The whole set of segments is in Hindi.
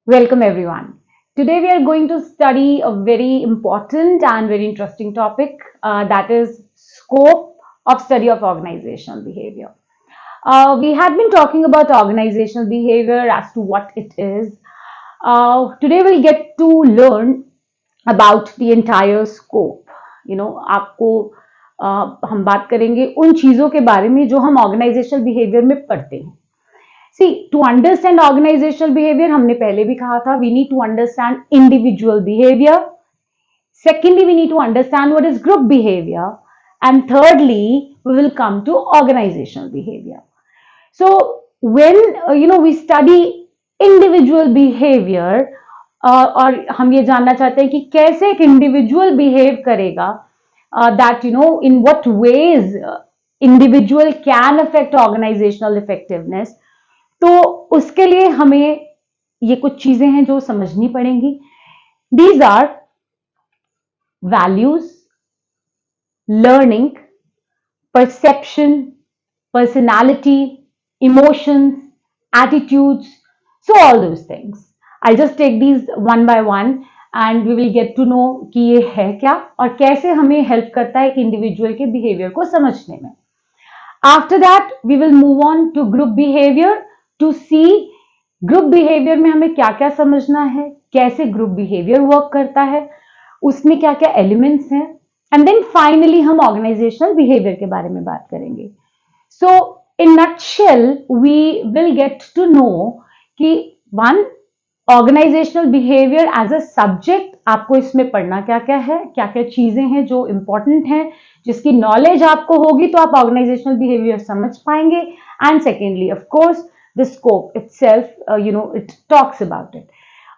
Welcome everyone. Today we are going to study a very important and very interesting topic that is scope of study of organizational behavior. We had been talking about organizational behavior as to what it is. Today we'll get to learn about the entire scope. आपको हम बात करेंगे उन चीजों के बारे में जो हम ऑर्गेनाइजेशनल बिहेवियर में पढ़ते हैं. See, to understand organizational behavior, हमने पहले भी कहा था, we need to understand individual behavior. Secondly, we need to understand what is group behavior. And thirdly, we will come to organizational behavior. So, when we study individual behavior, और हम ये जानना चाहते हैं कि कैसे एक इंडिविजुअल बिहेव करेगा, that in what ways individual can affect organizational effectiveness. तो उसके लिए हमें ये कुछ चीजें हैं जो समझनी पड़ेंगी. These are values, learning, perception, personality, emotions, attitudes, so all those things. I'll just take these one by one and we will get to know कि ये है क्या और कैसे हमें हेल्प करता है एक इंडिविजुअल के बिहेवियर को समझने में. After that, we will move on to group behavior to see group behaviour में हमें क्या क्या समझना है, कैसे ग्रुप बिहेवियर वर्क करता है, उसमें क्या क्या एलिमेंट्स हैं, एंड देन फाइनली हम ऑर्गेनाइजेशनल बिहेवियर के बारे में बात करेंगे. So in nutshell we will get to know कि one, organisational behaviour as a subject आपको इसमें पढ़ना क्या क्या है, क्या क्या चीजें हैं जो इंपॉर्टेंट हैं, जिसकी नॉलेज आपको होगी तो आप ऑर्गेनाइजेशनल बिहेवियर समझ पाएंगे. And secondly of course the scope itself, it talks about it.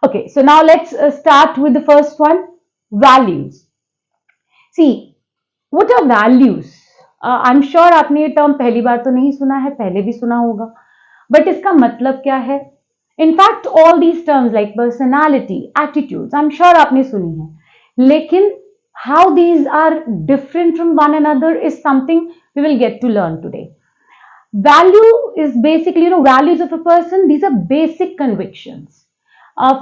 Okay, so now let's start with the first one, values. See, what are values? I'm sure आपने ये टर्म पहली बार तो नहीं सुना है, पहले भी सुना होगा, बट इसका मतलब क्या है? In fact, all these terms like personality, attitudes, I'm sure आपने सुनी है, लेकिन how these are different from one another is something we will get to learn today. Value is basically, values of a person, these are basic convictions.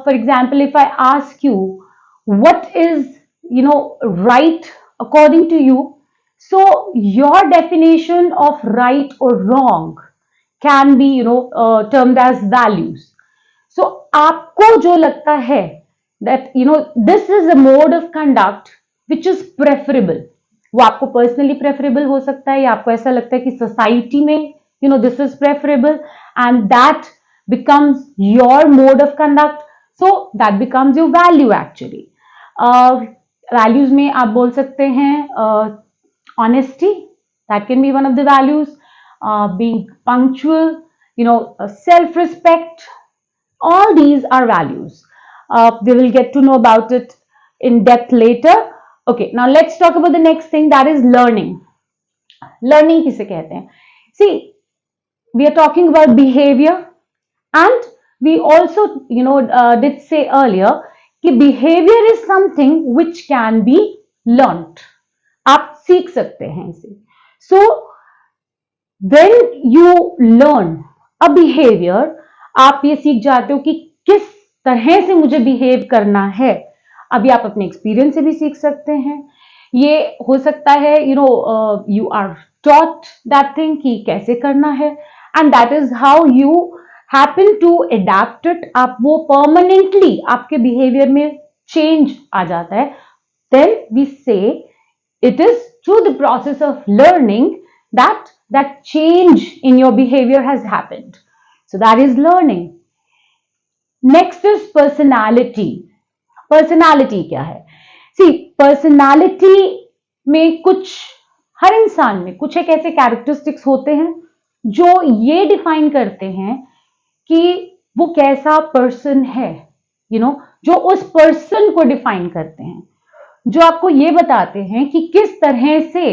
For example, if I ask you, what is, right according to you? So your definition of right or wrong can be, termed as values. So आपको जो लगता है that, this is a mode of conduct which is preferable. वो आपको पर्सनली प्रेफरेबल हो सकता है या आपको ऐसा लगता है कि सोसाइटी में this is preferable and that becomes your mode of conduct, so that becomes your value actually. Values में आप बोल सकते हैं honesty, that can be one of the values, being punctual, self-respect, all these are values. We will get to know about it in depth later. Okay, now let's talk about the next thing, that is learning. Learning किसे कहते हैं? See, we are talking about behavior and we also did say earlier कि behavior is something which can be learnt. आप सीख सकते हैं इसे. So when you learn a behavior, आप ये सीख जाते हो कि किस तरह से मुझे बिहेव करना है. अभी आप अपने एक्सपीरियंस से भी सीख सकते हैं. ये हो सकता है you are taught that thing कि कैसे करना है, and that is how you happen to adapt it. आप वो permanently आपके behavior में change आ जाता है. Then we say it is through the process of learning that change in your behavior has happened. So that is learning. Next is personality. Personality क्या है? See, personality में कुछ, हर इंसान में कुछ एक ऐसे कैरेक्टरिस्टिक्स होते हैं जो ये डिफाइन करते हैं कि वो कैसा पर्सन है, जो उस पर्सन को डिफाइन करते हैं, जो आपको ये बताते हैं कि किस तरह से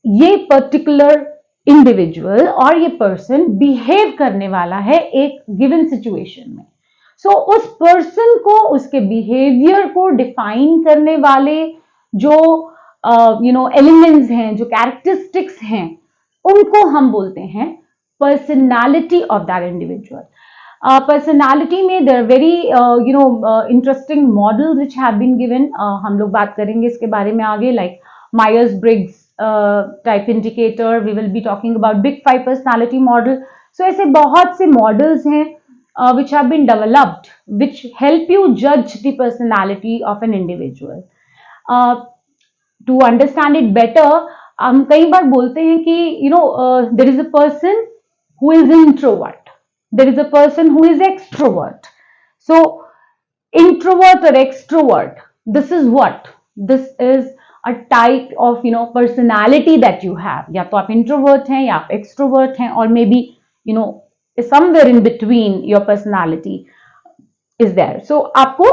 ये पर्टिकुलर इंडिविजुअल और ये पर्सन बिहेव करने वाला है एक गिवन सिचुएशन में. सो उस पर्सन को, उसके बिहेवियर को डिफाइन करने वाले जो एलिमेंट्स हैं, जो कैरेक्टरिस्टिक्स हैं, उनको हम बोलते हैं personality of that individual. Personality में there very interesting models which have been given. हम लोग बात करेंगे इसके बारे में आगे, like Myers Briggs type indicator. We will be talking about big 5 personality model. So ऐसे बहुत से मॉडल्स हैं which have been developed which help you judge the personality of an individual. To understand it better, हम कई बार बोलते हैं कि there is a person who is introvert, there is a person who is extrovert. So introvert or extrovert, this is what, this is a type of personality that you have. या तो आप introvert हैं या आप extrovert हैं, or maybe somewhere in between your personality is there. So आपको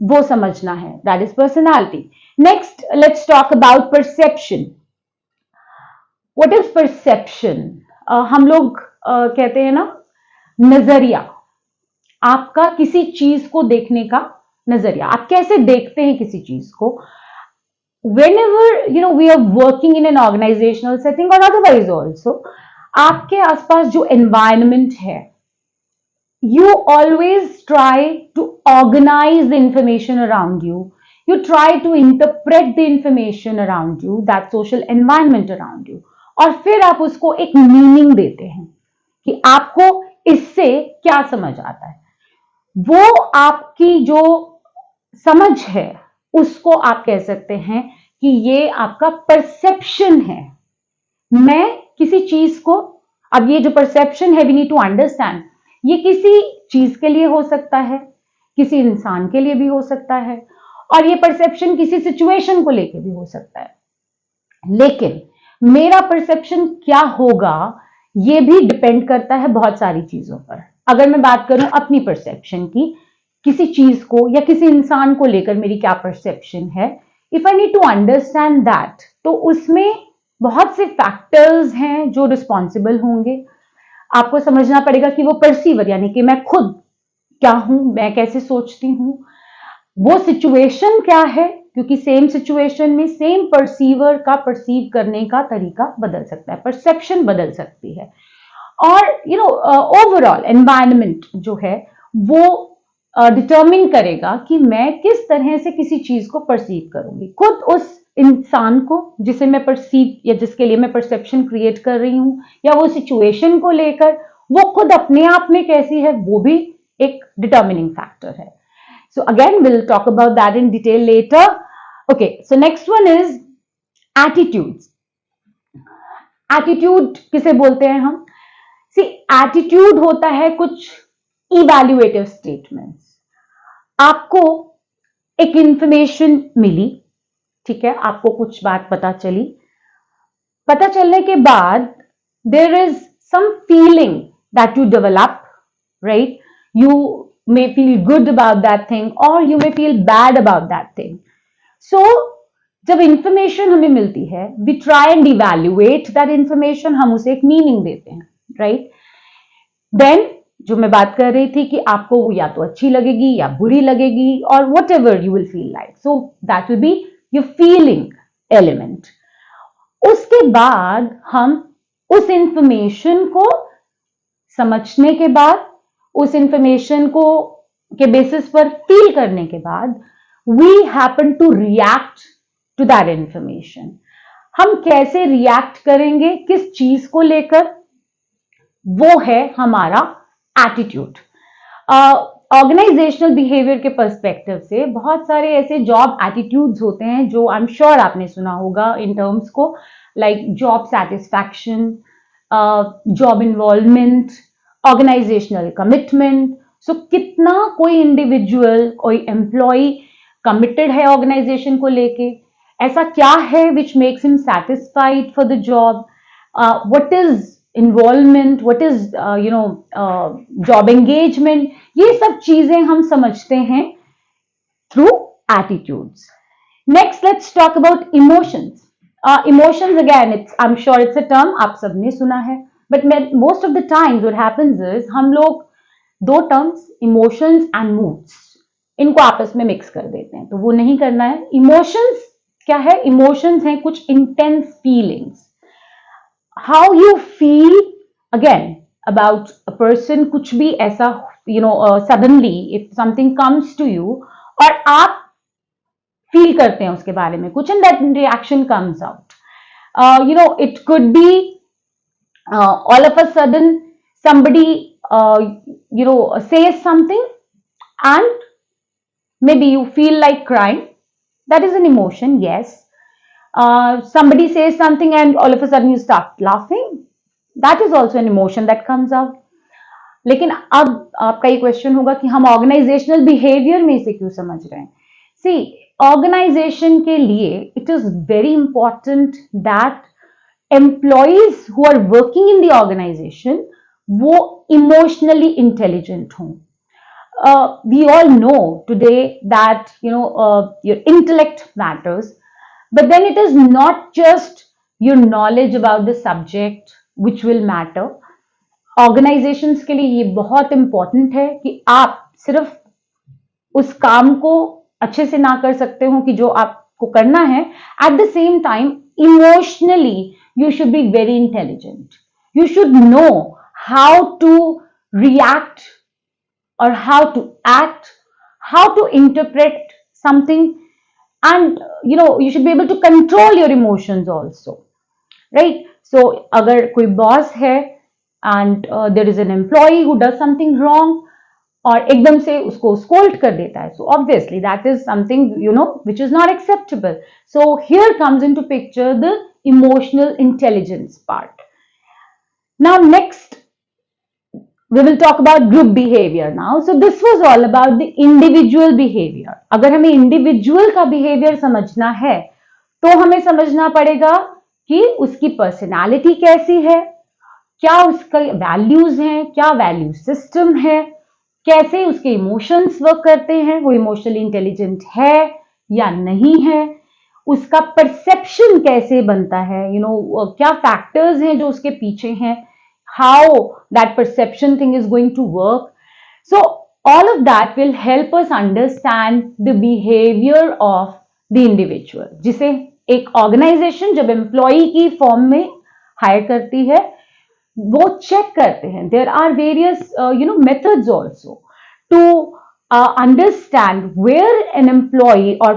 वो समझना है, that is personality. Next, let's talk about perception. What is perception? हम लोग कहते हैं ना, नजरिया, आपका किसी चीज को देखने का नजरिया, आप कैसे देखते हैं किसी चीज को. Whenever we are working in an organizational setting or otherwise also, आपके आसपास जो environment है, you always try to organize the information around you. You try to interpret the information around you, that social environment around you, और फिर आप उसको एक मीनिंग देते हैं कि आपको इससे क्या समझ आता है. वो आपकी जो समझ है उसको आप कह सकते हैं कि ये आपका परसेप्शन है. मैं किसी चीज को, अब ये जो परसेप्शन है, वी नीड टू अंडरस्टैंड, ये किसी चीज के लिए हो सकता है, किसी इंसान के लिए भी हो सकता है, और ये परसेप्शन किसी सिचुएशन को लेके भी हो सकता है. लेकिन मेरा परसेप्शन क्या होगा ये भी डिपेंड करता है बहुत सारी चीजों पर. अगर मैं बात करूं अपनी परसेप्शन की, किसी चीज को या किसी इंसान को लेकर मेरी क्या परसेप्शन है, if I need to understand that, तो उसमें बहुत से फैक्टर्स हैं जो रिस्पॉन्सिबल होंगे. आपको समझना पड़ेगा कि वो परसीवर, यानी कि मैं खुद क्या हूं, मैं कैसे सोचती हूं, वो सिचुएशन क्या है, क्योंकि सेम सिचुएशन में सेम परसीवर का परसीव करने का तरीका बदल सकता है, परसेप्शन बदल सकती है. और ओवरऑल एनवायरनमेंट जो है वो डिटर्मिन करेगा कि मैं किस तरह से किसी चीज को परसीव करूंगी. खुद उस इंसान को जिसे मैं परसीव या जिसके लिए मैं परसेप्शन क्रिएट कर रही हूं, या वो सिचुएशन को लेकर वो खुद अपने आप में कैसी है, वो भी एक डिटर्मिनिंग फैक्टर है. So again, we'll talk about that in detail later. Okay, so next one is attitudes. Attitude किसे बोलते हैं हम? See, attitude होता है कुछ evaluative statements. आपको एक इंफॉर्मेशन मिली, ठीक है, आपको कुछ बात पता चली, पता चलने के बाद there is some feeling that you develop, right? You may feel good about that thing or you may feel bad about that thing. So जब इंफॉर्मेशन हमें मिलती है, we try and evaluate that information, हम उसे एक मीनिंग देते हैं, right? Then जो मैं बात कर रही थी कि आपको वो या तो अच्छी लगेगी या बुरी लगेगी, और whatever you will feel like. So that will be your feeling element. उसके बाद हम उस इंफॉर्मेशन को समझने के बाद, उस इंफॉर्मेशन को के बेसिस पर फील करने के बाद, we happen to react to that information. हम कैसे रिएक्ट करेंगे किस चीज को लेकर, वो है हमारा एटीट्यूड. ऑर्गेनाइजेशनल बिहेवियर के पर्सपेक्टिव से बहुत सारे ऐसे जॉब एटीट्यूड्स होते हैं जो आई एम श्योर आपने सुना होगा इन टर्म्स को, like job satisfaction, job involvement, organisational commitment. So कितना कोई इंडिविजुअल, कोई एम्प्लॉय कमिटेड है ऑर्गेनाइजेशन को लेके, ऐसा क्या है which makes him satisfied for the job, what is involvement, what is job engagement. ये सब चीजें हम समझते हैं through attitudes. Next let's talk about emotions. Emotions again, I am sure it's a term आप सबने सुना है, but most of the times what happens is हम लोग दो टर्म्स, इमोशंस एंड मूड्स, इनको आपस में मिक्स कर देते हैं, तो वो नहीं करना है. इमोशंस क्या है? इमोशंस हैं कुछ intense feelings, how you feel. Again about a person, कुछ भी ऐसा suddenly if something comes to you और आप फील करते हैं उसके बारे में कुछ, and that reaction comes out. It could be all of a sudden somebody says something and maybe you feel like crying. That is an emotion, yes. Somebody says something and all of a sudden you start laughing. That is also an emotion that comes out. लेकिन अब आपका ये क्वेश्चन होगा कि हम ऑर्गेनाइजेशनल बिहेवियर में इसे क्यों समझ रहे हैं? सी, ऑर्गेनाइजेशन के लिए it is very important that employees who are working in the organization वो इमोशनली इंटेलिजेंट हों. We all know today that your intellect matters, but then it is not just your knowledge about the subject which will matter. Organisations के लिए ये बहुत इंपॉर्टेंट है कि आप सिर्फ उस काम को अच्छे से ना कर सकते हो कि जो आपको करना है, at the same time emotionally you should be very intelligent. You should know how to react or how to act, how to interpret something, and you should be able to control your emotions also, right? So agar koi boss hai and there is an employee who does something wrong और एकदम से उसको scold कर देता है, so obviously that is something which is not acceptable. So here comes into picture the emotional intelligence part. Now next we will talk about group behavior now. So this was all about the individual behavior. अगर हमें individual का behavior समझना है तो हमें समझना पड़ेगा कि उसकी personality कैसी है, क्या उसका values हैं, क्या value system है, कैसे उसके emotions work करते हैं, वो emotionally intelligent है या नहीं है, उसका perception कैसे बनता है, क्या factors हैं जो उसके पीछे हैं, how that perception thing is going to work. So all of that will help us understand the behavior of the individual, जिसे एक organization जब employee की form में hire करती है वो check करते हैं. There are various methods also to understand where an employee or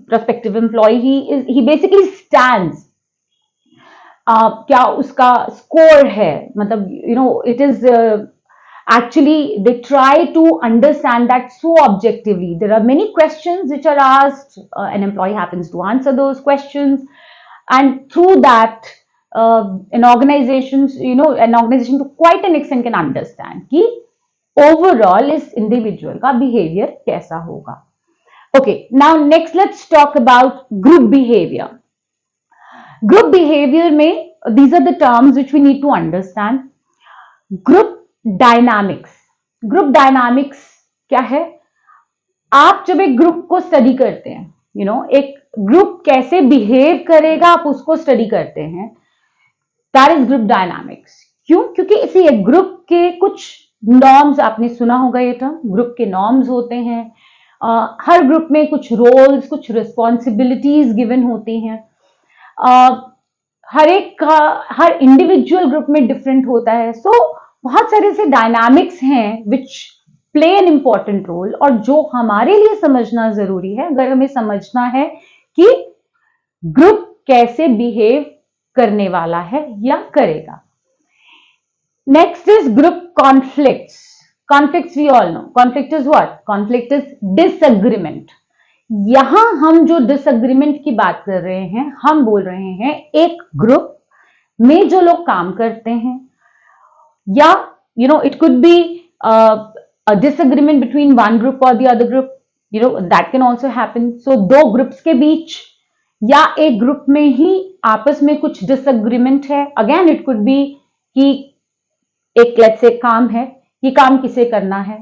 prospective employee he basically stands. क्या उसका स्कोर है, मतलब it is actually they try to understand that so objectively. There are many questions which are asked, an employee happens to answer those questions, and through that an organization to quite an extent can understand कि overall इस individual का behavior कैसा होगा. Okay, now next let's talk about group behavior. Group behavior में these are the terms which we need to understand. Group dynamics. Group dynamics क्या है? आप जब एक ग्रुप को स्टडी करते हैं, एक ग्रुप कैसे बिहेव करेगा आप उसको स्टडी करते हैं. That is group dynamics. क्यों? क्योंकि इसी एक ग्रुप के कुछ नॉर्म्स, आपने सुना होगा ये टर्म, ग्रुप के नॉर्म्स होते हैं. हर ग्रुप में कुछ रोल्स, कुछ रिस्पॉन्सिबिलिटीज गिवन होती हैं. हर एक का हर इंडिविजुअल ग्रुप में डिफरेंट होता है. सो बहुत सारे से डायनामिक्स हैं which play an important role और जो हमारे लिए समझना जरूरी है अगर हमें समझना है कि ग्रुप कैसे बिहेव करने वाला है या करेगा. Next is group conflicts. Conflicts we all know. Conflict is what? Conflict is disagreement. यहां हम जो डिसएग्रीमेंट की बात कर रहे हैं, हम बोल रहे हैं एक ग्रुप में जो लोग काम करते हैं, या it could be a disagreement between one group और the other group, that can also happen. So दो ग्रुप्स के बीच या एक ग्रुप में ही आपस में कुछ डिसएग्रीमेंट है. अगेन इट कुड बी कि एक लेट्स से काम है, ये काम किसे करना है,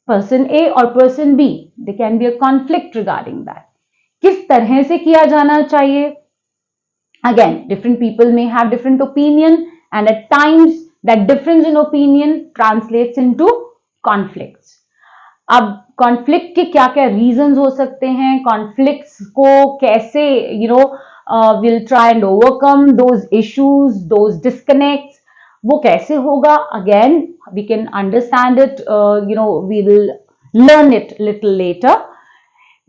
पर्सन ए और person B, they can be a conflict regarding that. किस तरह से किया जाना चाहिए? Again different people may have different opinion and at times that difference in opinion translates into conflicts. अब कॉन्फ्लिक्ट के क्या क्या रीजंस हो सकते हैं, कॉन्फ्लिक्ट्स को कैसे will try and overcome those issues, those disconnects, वो कैसे होगा? Again we can understand it, we will learn it little later.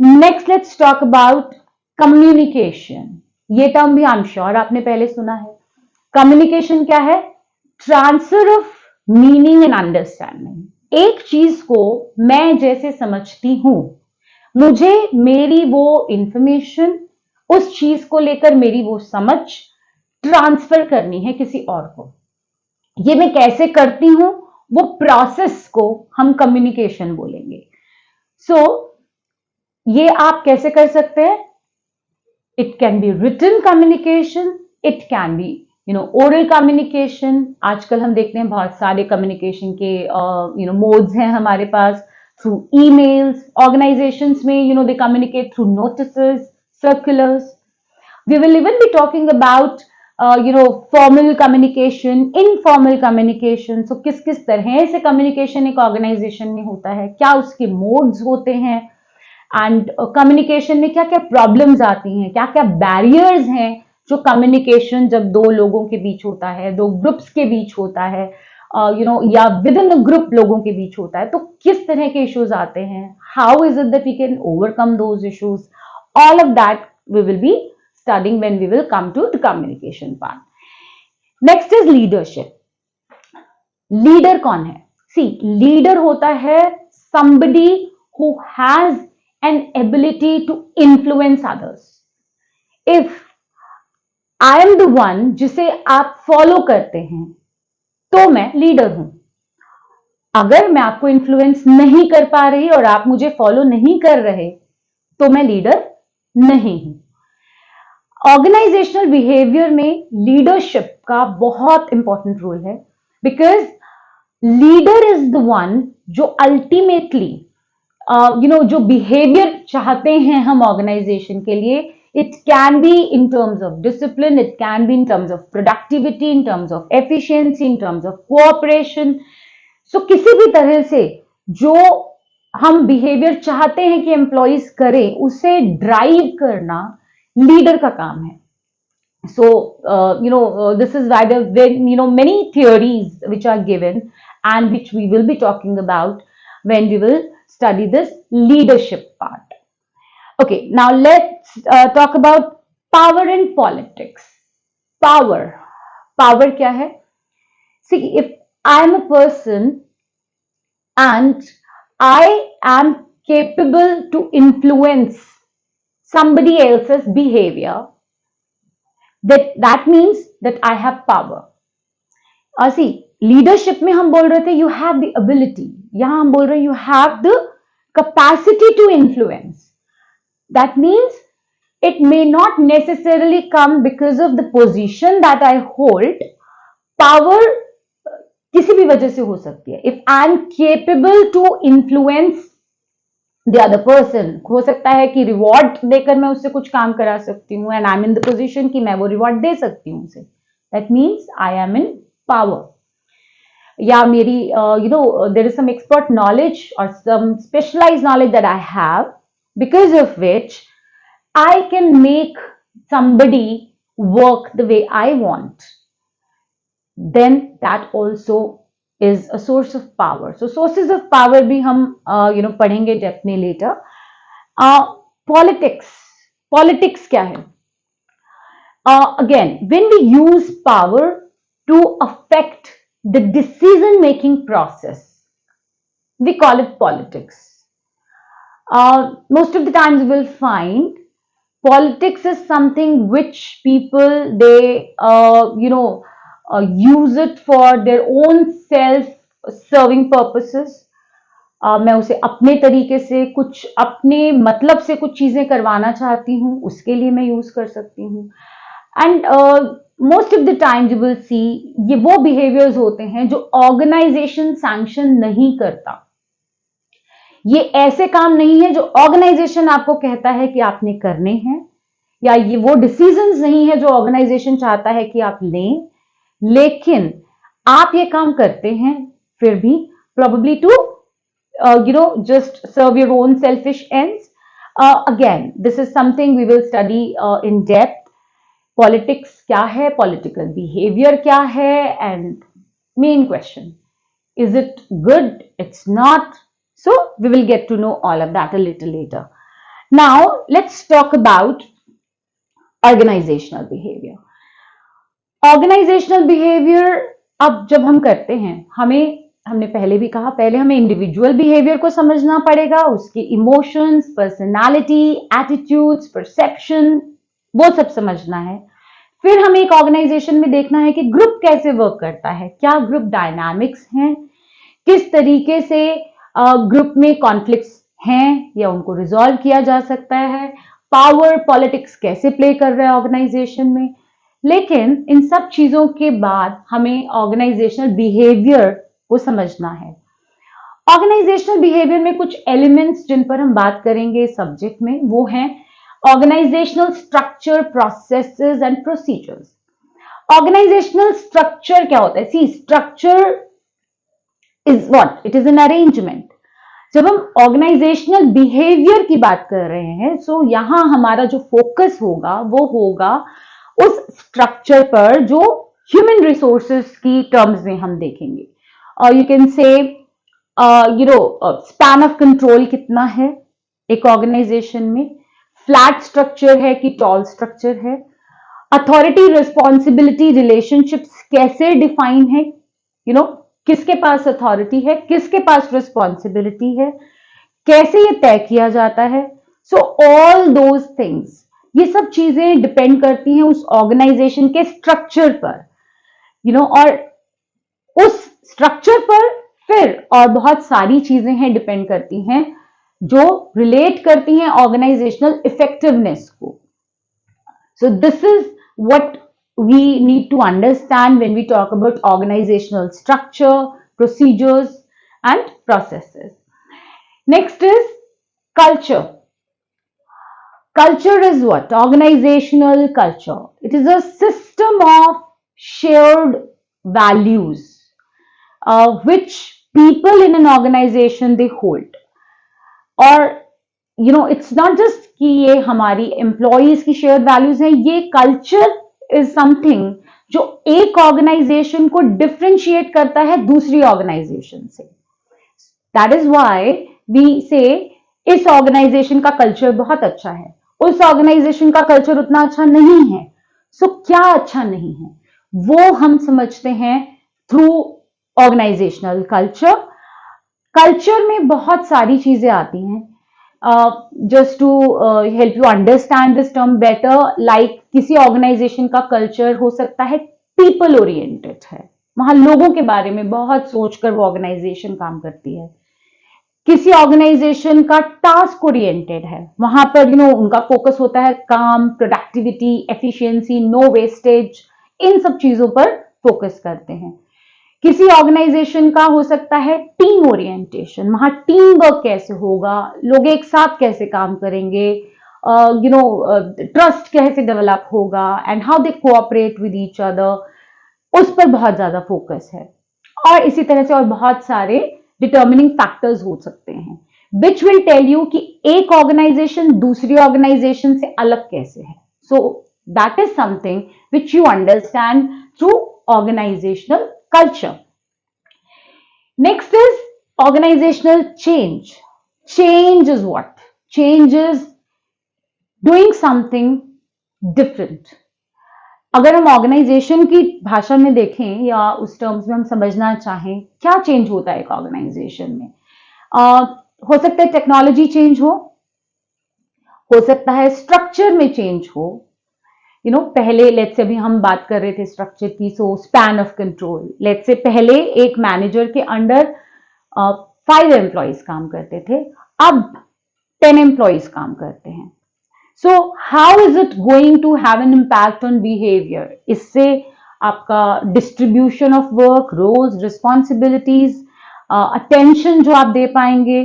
Next, let's talk about communication. ये टर्म भी आई एम श्योर आपने पहले सुना है. कम्युनिकेशन क्या है? Transfer of meaning and understanding. एक चीज को मैं जैसे समझती हूं, मुझे मेरी वो इंफॉर्मेशन, उस चीज को लेकर मेरी वो समझ ट्रांसफर करनी है किसी और को. ये मैं कैसे करती हूं, वो प्रोसेस को हम कम्युनिकेशन बोलेंगे. सो ये आप कैसे कर सकते हैं? It can be written communication, it can be oral communication. आजकल हम देखते हैं बहुत सारे कम्युनिकेशन के मोड्स हैं हमारे पास. थ्रू ईमेल्स, ऑर्गेनाइजेशंस में they communicate through notices, circulars. We will even be talking about formal communication, informal communication. So किस किस तरह से कम्युनिकेशन एक ऑर्गेनाइजेशन में होता है, क्या उसके मोड्स होते हैं, एंड कम्युनिकेशन में क्या क्या प्रॉब्लम्स आती हैं, क्या क्या बैरियर्स हैं जो कम्युनिकेशन जब दो लोगों के बीच होता है, दो ग्रुप्स के बीच होता है, या विद इन द ग्रुप लोगों के बीच होता है, तो किस तरह के इश्यूज आते हैं, how is it that we can overcome those issues. All of that we will be studying when we will come to the communication part. Next is leadership. Leader कौन है? See, leader होता है somebody who has an ability to influence others. If I am the one जिसे आप फॉलो करते हैं, तो मैं लीडर हूं. अगर मैं आपको इन्फ्लुएंस नहीं कर पा रही और आप मुझे फॉलो नहीं कर रहे, तो मैं लीडर नहीं हूं. ऑर्गेनाइजेशनल बिहेवियर में लीडरशिप का बहुत इंपॉर्टेंट रोल है, because leader is the one जो अल्टीमेटली जो बिहेवियर चाहते हैं हम ऑर्गेनाइजेशन के लिए. It can be in terms of discipline, it can be in terms of productivity, in terms of efficiency, in terms of cooperation. So किसी भी तरह से जो हम बिहेवियर चाहते हैं कि एम्प्लॉइज करें, उसे ड्राइव करना लीडर का काम है. So this is why there many theories which are given and which we will be talking about when we will study this leadership part. Okay, now let's talk about power in politics. Power क्या है? See, if I am a person and I am capable to influence somebody else's behavior, that means that I have power. See, leadership में हम बोल रहे थे you have the ability, यहां हम बोल रहे you have the capacity to influence. That means it may not necessarily come because of the position that I hold. Power किसी भी वजह से हो सकती है. If I am capable to influence the other person, हो सकता है कि रिवॉर्ड देकर मैं उससे कुछ काम करा सकती हूँ, and I am in the position कि मैं वो रिवॉर्ड दे सकती हूँ उसे. That means I am in power. या मेरी there is some expert knowledge और some specialised knowledge that I have, because of which I can make somebody work the way I want. Then that also is a source of power. So sources of power भी हम पढ़ेंगे डेप्थ में later. Politics क्या है? Again, when we use power to affect the decision making process, we call it politics. Most of the times you will find politics is something which people they use it for their own self-serving purposes. मैं उसे अपने तरीके से कुछ अपने मतलब से कुछ चीजें करवाना चाहती हूँ, उसके लिए मैं यूज कर सकती हूँ. And most of the time you will see ये वो बिहेवियर्स होते हैं जो ऑर्गेनाइजेशन सैंक्शन नहीं करता. ये ऐसे काम नहीं है जो ऑर्गेनाइजेशन आपको कहता है कि आपने करने हैं, या ये वो डिसीजंस नहीं है जो ऑर्गेनाइजेशन चाहता है कि आप लें, लेकिन आप ये काम करते हैं फिर भी probably to just serve your own selfish ends. Again, this is something we will study in depth. Politics क्या है, political behavior क्या है, and main question. Is it good? It's not. So we will get to know all of that a little later. Now let's talk about organizational behavior. Organizational behaviour अब जब हम करते हैं, हमने पहले भी कहा, पहले हमें इंडिविजुअल बिहेवियर को समझना पड़ेगा, उसके इमोशंस, पर्सनालिटी, एटीट्यूड्स, परसेप्शन, वो सब समझना है। फिर हमें एक ऑर्गेनाइजेशन में देखना है कि ग्रुप कैसे वर्क करता है, क्या ग्रुप डायनामिक्स हैं, किस तरीके से ग्रुप में कॉन्फ्लिक्ट्स हैं या उनको रिजॉल्व किया जा सकता है, पावर पॉलिटिक्स कैसे प्ले कर रहा है ऑर्गेनाइजेशन में। लेकिन इन सब चीजों के बाद हमें ऑर्गेनाइजेशनल बिहेवियर को समझना है। ऑर्गेनाइजेशनल बिहेवियर में कुछ एलिमेंट्स जिन पर हम बात करेंगे सब्जेक्ट में, वो हैं organisational structure, processes and procedures. Organisational structure क्या होता है? See, structure is what? It is an arrangement. जब हम ऑर्गेनाइजेशनल बिहेवियर की बात कर रहे हैं, सो यहां हमारा जो फोकस होगा वो होगा उस स्ट्रक्चर पर जो ह्यूमन रिसोर्सेस की टर्म्स में हम देखेंगे। और you can say span of control कितना है एक ऑर्गेनाइजेशन में, फ्लैट स्ट्रक्चर है कि टॉल स्ट्रक्चर है, अथॉरिटी रिस्पॉन्सिबिलिटी रिलेशनशिप्स कैसे डिफाइन है, किसके पास अथॉरिटी है, किसके पास रिस्पॉन्सिबिलिटी है, कैसे ये तय किया जाता है। सो ऑल दोज थिंग्स, ये सब चीजें डिपेंड करती हैं उस ऑर्गेनाइजेशन के स्ट्रक्चर पर, और उस स्ट्रक्चर पर फिर और बहुत सारी चीजें हैं डिपेंड करती हैं जो रिलेट करती हैं ऑर्गेनाइजेशनल इफेक्टिवनेस को। So this is what we need to understand when we talk about organizational structure, procedures and processes. Next is culture. Culture is what? Organizational culture. It is a system of shared values which people in an organization they hold. और it's not just कि ये हमारी employees की shared values हैं, ये culture is something जो एक ऑर्गेनाइजेशन को डिफरेंशिएट करता है दूसरी ऑर्गेनाइजेशन से। दैट इज व्हाई वी से इस ऑर्गेनाइजेशन का कल्चर बहुत अच्छा है, उस ऑर्गेनाइजेशन का कल्चर उतना अच्छा नहीं है। सो क्या अच्छा नहीं है वो हम समझते हैं थ्रू ऑर्गेनाइजेशनल कल्चर। कल्चर में बहुत सारी चीजें आती हैं। Just to help you understand this term better, like किसी ऑर्गेनाइजेशन का कल्चर हो सकता है पीपल ओरिएंटेड है, वहां लोगों के बारे में बहुत सोचकर वो ऑर्गेनाइजेशन काम करती है। किसी ऑर्गेनाइजेशन का टास्क ओरिएंटेड है, वहां पर उनका फोकस होता है काम, प्रोडक्टिविटी, एफिशिएंसी, नो वेस्टेज, इन सब चीजों पर फोकस करते हैं। किसी ऑर्गेनाइजेशन का हो सकता है टीम ओरिएंटेशन, वहां टीम वर्क कैसे होगा, लोग एक साथ कैसे काम करेंगे, ट्रस्ट कैसे डेवलप होगा and how they cooperate with each other, उस पर बहुत ज्यादा फोकस है। और इसी तरह से और बहुत सारे डिटर्मिनिंग फैक्टर्स हो सकते हैं विच विल टेल यू कि एक ऑर्गेनाइजेशन दूसरी ऑर्गेनाइजेशन से अलग कैसे है। So that is something which you understand through organizational culture. Next is organizational change. Change is what? Change is doing something different. अगर हम ऑर्गेनाइजेशन की भाषा में देखें या उस टर्म्स में हम समझना चाहें, क्या चेंज होता है एक ऑर्गेनाइजेशन में? हो सकता है टेक्नोलॉजी चेंज हो सकता है स्ट्रक्चर में चेंज हो। पहले लेट्स से अभी हम बात कर रहे थे स्ट्रक्चर की, so span of control, let's say पहले एक मैनेजर के अंडर 5 एम्प्लॉइज काम करते थे, अब 10 एम्प्लॉइज काम करते हैं। So how is it going to have an impact on behaviour? इससे आपका distribution of work, roles, responsibilities, attention जो आप दे पाएंगे,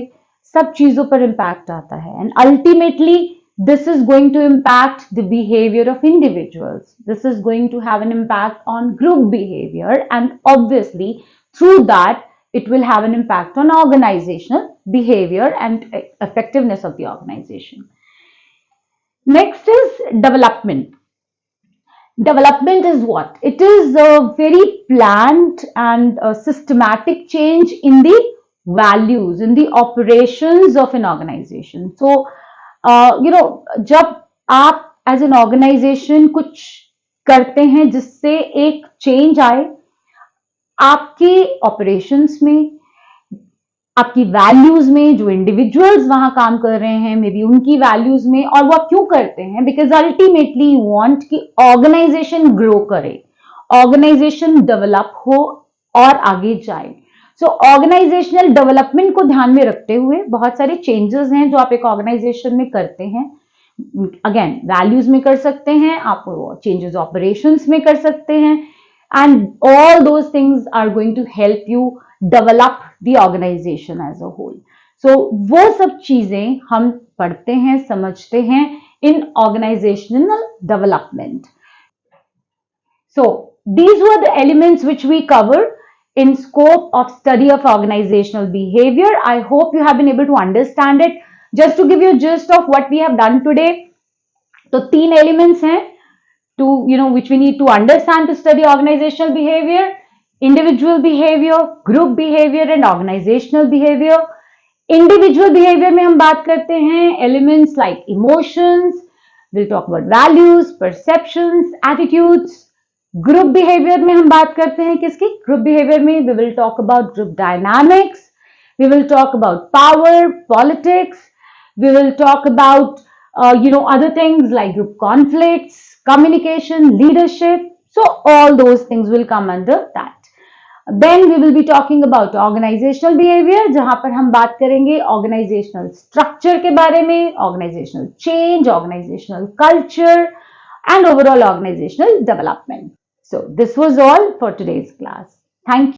सब चीजों पर इम्पैक्ट आता है। And ultimately this is going to impact the behavior of individuals. This is going to have an impact on group behavior, and obviously through that it will have an impact on organizational behavior and effectiveness of the organization. Next is development. Development is what? It is very planned and systematic change in the values, in the operations of an organization. So, जब आप एज एन ऑर्गेनाइजेशन कुछ करते हैं जिससे एक चेंज आए आपके ऑपरेशंस में, आपकी वैल्यूज में, जो इंडिविजुअल्स वहां काम कर रहे हैं मे बी उनकी वैल्यूज में, और वो आप क्यों करते हैं? बिकॉज अल्टीमेटली यू वांट कि ऑर्गेनाइजेशन ग्रो करे, ऑर्गेनाइजेशन डेवलप हो और आगे जाए. सो ऑर्गेनाइजेशनल डेवलपमेंट को ध्यान में रखते हुए बहुत सारे चेंजेस हैं जो आप एक ऑर्गेनाइजेशन में करते हैं. अगेन वैल्यूज में कर सकते हैं, आप चेंजेस ऑपरेशंस में कर सकते हैं, and all those things are going to help you develop the organisation as a whole. So वो सब चीजें हम पढ़ते हैं, समझते हैं in organisational development. So these were the elements which we covered in scope of study of organizational behavior. I hope you have been able to understand it. Just to give you a gist of what we have done today, तो तीन elements हैं to which we need to understand to study organizational behavior: individual behavior, group behavior and organizational behavior. Individual behavior में हम बात करते हैं elements like emotions, we'll talk about values, perceptions, attitudes. Group behaviour में हम बात करते हैं किसकी? ग्रुप बिहेवियर में we will talk about group dynamics, we will talk about power, politics, we will talk about other things like group conflicts, communication, leadership. So all those things will come under that. Then we will be talking about organizational behavior, जहां पर हम बात करेंगे organizational structure के बारे में, organizational change, organizational culture and overall organizational development. So this was all for today's class. Thank you.